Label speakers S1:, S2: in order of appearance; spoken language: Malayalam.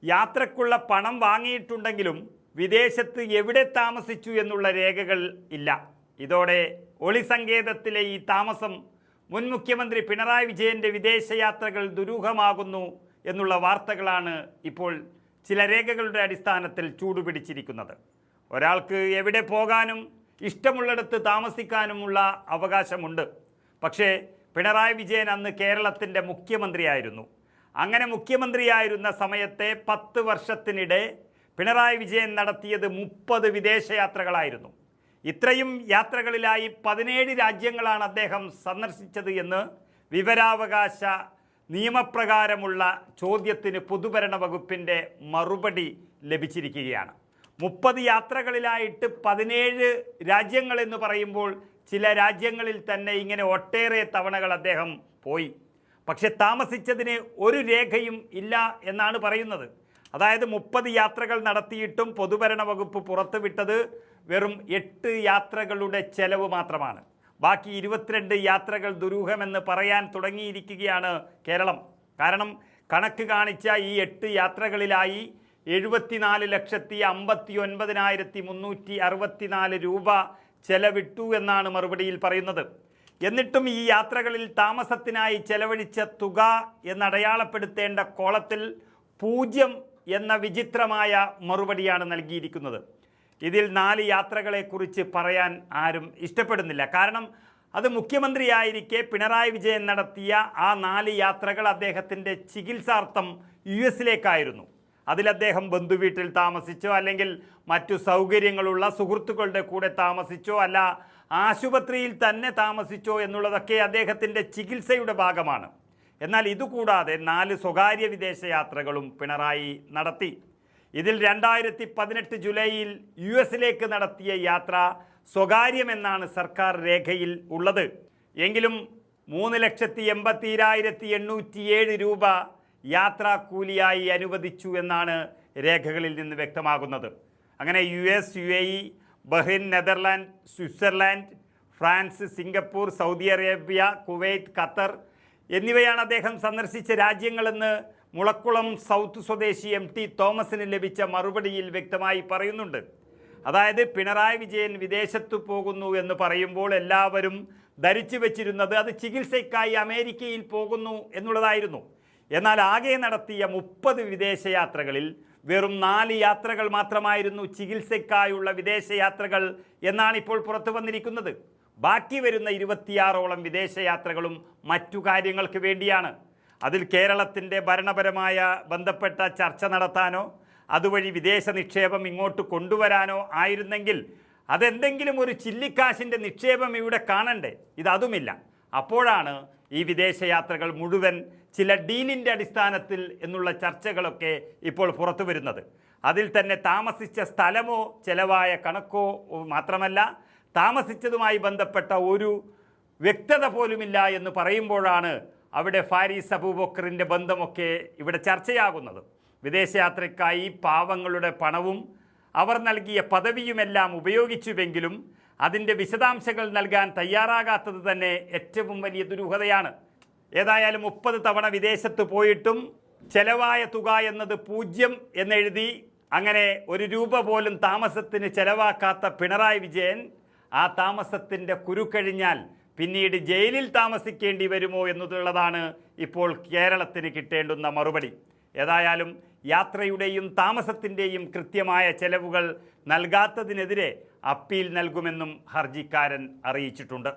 S1: യാത്രക്കുള്ള പണം വാങ്ങിയിട്ടുണ്ടെങ്കിലും വിദേശത്ത് എവിടെ താമസിച്ചു എന്നുള്ള രേഖകൾ ഇല്ല. ഇതോടെ ഒളിസങ്കേതത്തിലെ ഈ താമസം മുൻ മുഖ്യമന്ത്രി പിണറായി വിജയൻ്റെ വിദേശയാത്രകൾ ദുരൂഹമാകുന്നു എന്നുള്ള വാർത്തകളാണ് ഇപ്പോൾ ചില രേഖകളുടെ അടിസ്ഥാനത്തിൽ ചൂടുപിടിച്ചിരിക്കുന്നത്. ഒരാൾക്ക് എവിടെ പോകാനും ഇഷ്ടമുള്ളിടത്ത് താമസിക്കാനുമുള്ള അവകാശമുണ്ട്. പക്ഷേ പിണറായി വിജയൻ അന്ന് കേരളത്തിൻ്റെ മുഖ്യമന്ത്രിയായിരുന്നു. അങ്ങനെ മുഖ്യമന്ത്രിയായിരുന്ന സമയത്തെ 10 വർഷത്തിനിടെ പിണറായി വിജയൻ നടത്തിയത് 30 വിദേശയാത്രകളായിരുന്നു. ഇത്രയും യാത്രകളിലായി 17 രാജ്യങ്ങളാണ് അദ്ദേഹം സന്ദർശിച്ചത് എന്ന് വിവരാവകാശ നിയമപ്രകാരമുള്ള ചോദ്യത്തിന് പൊതുഭരണ വകുപ്പിൻ്റെ മറുപടി ലഭിച്ചിരിക്കുകയാണ്. 30 യാത്രകളിലായിട്ട് 17 രാജ്യങ്ങളെന്ന് പറയുമ്പോൾ ചില രാജ്യങ്ങളിൽ തന്നെ ഇങ്ങനെ ഒട്ടേറെ തവണകൾ അദ്ദേഹം പോയി. പക്ഷെ താമസിച്ചതിന് ഒരു രേഖയും ഇല്ല എന്നാണ് പറയുന്നത്. അതായത് 30 യാത്രകൾ നടത്തിയിട്ടും പൊതുഭരണ വകുപ്പ് പുറത്തുവിട്ടത് വെറും 8 യാത്രകളുടെ ചെലവ് മാത്രമാണ്. ബാക്കി 22 യാത്രകൾ ദുരൂഹമെന്ന് പറയാൻ തുടങ്ങിയിരിക്കുകയാണ് കേരളം. കാരണം കണക്ക് കാണിച്ച ഈ 8 യാത്രകളിലായി 74,59,364 രൂപ ചെലവിട്ടു എന്നാണ് മറുപടിയിൽ പറയുന്നത്. എന്നിട്ടും ഈ യാത്രകളിൽ താമസത്തിനായി ചെലവഴിച്ച തുക എന്നടയാളപ്പെടുത്തേണ്ട കോളത്തിൽ 0 എന്ന വിചിത്രമായ മറുപടിയാണ് നൽകിയിരിക്കുന്നത്. ഇതിൽ 4 യാത്രകളെക്കുറിച്ച് പറയാൻ ആരും ഇഷ്ടപ്പെടുന്നില്ല. കാരണം അത് മുഖ്യമന്ത്രിയായിരിക്കെ പിണറായി വിജയൻ നടത്തിയ ആ 4 യാത്രകൾ അദ്ദേഹത്തിൻ്റെ ചികിത്സാർത്ഥം US-ലേക്കായിരുന്നു. അതിൽ അദ്ദേഹം ബന്ധുവീട്ടിൽ താമസിച്ചോ അല്ലെങ്കിൽ മറ്റു സൗകര്യങ്ങളുള്ള സുഹൃത്തുക്കളുടെ കൂടെ താമസിച്ചോ അല്ല ആശുപത്രിയിൽ തന്നെ താമസിച്ചോ എന്നുള്ളതൊക്കെ അദ്ദേഹത്തിൻ്റെ ചികിത്സയുടെ ഭാഗമാണ്. എന്നാൽ ഇതുകൂടാതെ 4 സ്വകാര്യ വിദേശയാത്രകളും പിണറായി നടത്തി. ഇതിൽ 2018 ജൂലൈയിൽ US-ലേക്ക് നടത്തിയ യാത്ര സ്വകാര്യമെന്നാണ് സർക്കാർ രേഖയിൽ ഉള്ളത്. എങ്കിലും 3,82,807 രൂപ യാത്രാക്കൂലിയായി അനുവദിച്ചു എന്നാണ് രേഖകളിൽ നിന്ന് വ്യക്തമാകുന്നത്. അങ്ങനെ US, UAE, Bahrain, Netherland, Switzerland, France, Singapore, Saudi Arabia, Kuwait, Qatar എന്നിവയാണ് അദ്ദേഹം സന്ദർശിച്ച രാജ്യങ്ങളെന്ന് മുളക്കുളം സൗത്ത് സ്വദേശി MT തോമസിന് ലഭിച്ച മറുപടിയിൽ വ്യക്തമായി പറയുന്നുണ്ട്. അതായത് പിണറായി വിജയൻ വിദേശത്ത് പോകുന്നു എന്ന് പറയുമ്പോൾ എല്ലാവരും ധരിച്ചു വച്ചിരുന്നത് അത് ചികിത്സയ്ക്കായി അമേരിക്കയിൽ പോകുന്നു എന്നുള്ളതായിരുന്നു. എന്നാൽ ആകെ നടത്തിയ 30 വിദേശയാത്രകളിൽ വെറും 4 യാത്രകൾ മാത്രമായിരുന്നു ചികിത്സയ്ക്കായുള്ള വിദേശയാത്രകൾ എന്നാണ് ഇപ്പോൾ പുറത്തു വന്നിരിക്കുന്നത്. ബാക്കി വരുന്ന 26ഓളം വിദേശയാത്രകളും മറ്റു കാര്യങ്ങൾക്ക് വേണ്ടിയാണ്. അതിൽ കേരളത്തിൻ്റെ ഭരണപരമായ ബന്ധപ്പെട്ട ചർച്ച നടത്താനോ അതുവഴി വിദേശ നിക്ഷേപം ഇങ്ങോട്ട് കൊണ്ടുവരാനോ ആയിരുന്നെങ്കിൽ അതെന്തെങ്കിലും ഒരു ചില്ലിക്കാശിൻ്റെ നിക്ഷേപം ഇവിടെ കാണണ്ടേ? ഇതതുമില്ല. അപ്പോഴാണ് ഈ വിദേശയാത്രകൾ മുഴുവൻ ചില ഡീലിൻ്റെ അടിസ്ഥാനത്തിൽ എന്നുള്ള ചർച്ചകളൊക്കെ ഇപ്പോൾ പുറത്തു വരുന്നത്. അതിൽ തന്നെ താമസിച്ച സ്ഥലമോ ചെലവായ കണക്കോ മാത്രമല്ല, താമസിച്ചതുമായി ബന്ധപ്പെട്ട ഒരു വ്യക്തത പോലുമില്ല എന്ന് പറയുമ്പോഴാണ് അവിടെ ഫാരീസ് അബൂബക്കറിൻ്റെ ബന്ധമൊക്കെ ഇവിടെ ചർച്ചയാകുന്നത്. വിദേശയാത്രയ്ക്കായി പാവങ്ങളുടെ പണവും അവർ നൽകിയ പദവിയുമെല്ലാം ഉപയോഗിച്ചുവെങ്കിലും അതിൻ്റെ വിശദാംശങ്ങൾ നൽകാൻ തയ്യാറാകാത്തത് തന്നെ ഏറ്റവും വലിയ ദുരൂഹതയാണ്. ഏതായാലും 30 തവണ വിദേശത്ത് പോയിട്ടും ചെലവായ തുക എന്നത് 0 എന്നെഴുതി അങ്ങനെ 1 രൂപ പോലും താമസത്തിന് ചെലവാക്കാത്ത പിണറായി വിജയൻ ആ താമസത്തിൻ്റെ കുരുക്കഴിഞ്ഞാൽ പിന്നീട് ജയിലിൽ താമസിക്കേണ്ടി വരുമോ എന്നുള്ളതാണ് ഇപ്പോൾ കേരളത്തിന് കിട്ടേണ്ടുന്ന മറുപടി. ഏതായാലും യാത്രയുടെയും താമസത്തിൻ്റെയും കൃത്യമായ ചെലവുകൾ നൽകാത്തതിനെതിരെ അപ്പീൽ നൽകുമെന്നും ഹർജിക്കാരൻ അറിയിച്ചിട്ടുണ്ട്.